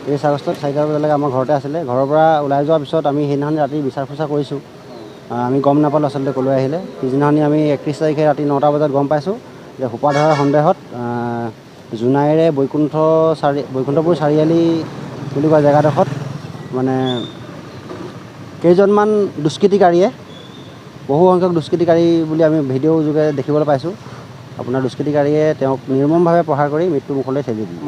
30 আগষ্টত 4টা বজালৈকে আমাৰ ঘৰতে আছিলে। ঘৰৰ পৰা ওলাই যোৱাৰ পিছত আমি সেইদিনাখন ৰাতি বিচাৰ খোঁচা কৰিছোঁ। আমি গম নাপালোঁ আচলতে ক'লৈ আহিলে। পিছদিনাখনি আমি 31 তাৰিখে ৰাতি 9টা বজাত গম পাইছোঁ যে সোপা ধৰাৰ সন্দেহত জোনাইৰে বৈকুণ্ঠপুৰ চাৰিআলি বুলি কোৱা জেগাডোখৰত মানে কেইজনমান দুষ্কৃতিকাৰীয়ে, বহু সংখ্যক দুষ্কৃতিকাৰী বুলি আমি ভিডিঅ' যোগে দেখিবলৈ পাইছোঁ। আপোনাৰ দুষ্কৃতিকাৰীয়ে তেওঁক নিৰ্মমভাৱে প্ৰহাৰ কৰি মৃত্যুমুখলৈ ঠেলি দিলে।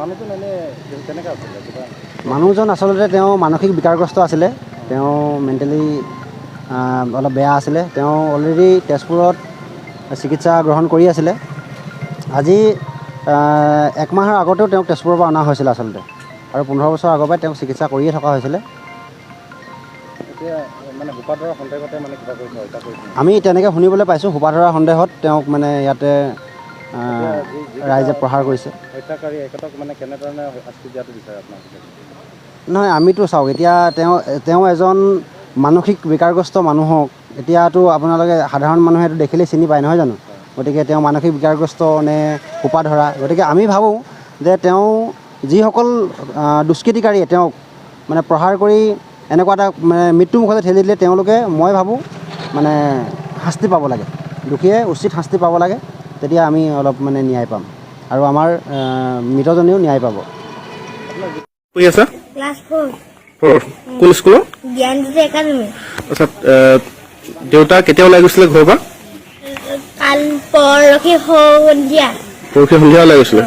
মানুহজন আচলতে তেওঁ মানসিক বিকাৰগ্ৰস্ত আছিলে। তেওঁ মেণ্টেলি অলপ বেয়া আছিলে। তেওঁ অলৰেডি তেজপুৰত চিকিৎসা গ্ৰহণ কৰি আছিলে। আজি 1 মাহৰ আগতেও তেওঁক তেজপুৰৰ পৰা অনা হৈছিলে আচলতে, আৰু 15 বছৰ আগৰ পৰাই তেওঁক চিকিৎসা কৰিয়ে থকা হৈছিলে। আমি তেনেকৈ শুনিবলৈ পাইছোঁ, সোপা ধৰাৰ সন্দেহত তেওঁক মানে ইয়াতে ৰাইজে প্ৰহাৰ কৰিছে। নহয়, আমিতো চাওক, এতিয়া তেওঁ এজন মানসিক বিকাৰগ্ৰস্ত মানুহক এতিয়াতো আপোনালোকে সাধাৰণ মানুহে দেখিলেই চিনি পায়, নহয় জানো? গতিকে তেওঁ মানসিক বিকাৰগ্ৰস্ত নে সোপা ধৰা, গতিকে আমি ভাবোঁ যে তেওঁ যিসকল দুষ্কৃতিকাৰীয়ে তেওঁক মানে প্ৰহাৰ কৰি এনেকুৱা এটা মানে মৃত্যুমুখলৈ ঠেলি দিলে, তেওঁলোকে মই ভাবোঁ মানে শাস্তি পাব লাগে। দোষীয়ে উচিত শাস্তি পাব লাগে, তেতিয়া আমি অলপ মানে ন্যায় পাম আৰু আমাৰ মৃতজনেও ন্যায় পাব। ক্লাছ 4 কোন স্কুলৰ? জ্ঞানজ্যোতি একাডেমি। আচ্ছা, দেউতা কেতিয়া ওলাই গৈছিলে ঘৰৰ পৰা? কাল পৰহি সন্ধিয়া ওলাই গৈছিলে।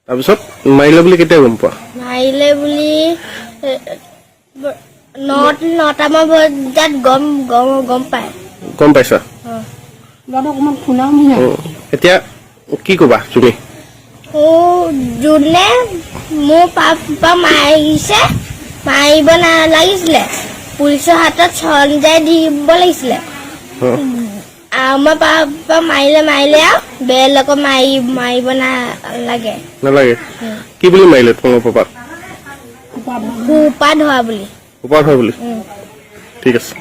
তাৰপিছত মাৰিলে বুলি কেতিয়া গম পোৱা? মাৰিলে বুলি 9টামান বজাত গম পায়। গম পাইছা? এতিয়া কি ক'বা তুমি? যোনে মোৰ পাপা মাৰিছে, মাৰিব নালাগিছিলে, পুলিচৰ হাতত চৰঞ্জাই দিব লাগিছিলে। আমাৰ পাপা মাৰিলে আৰু বেলেগক মাৰিব নালাগে। কি বুলি মাৰিলে তোমাৰ পাপাক? সোপা ধৰা বুলি। ঠিক আছে।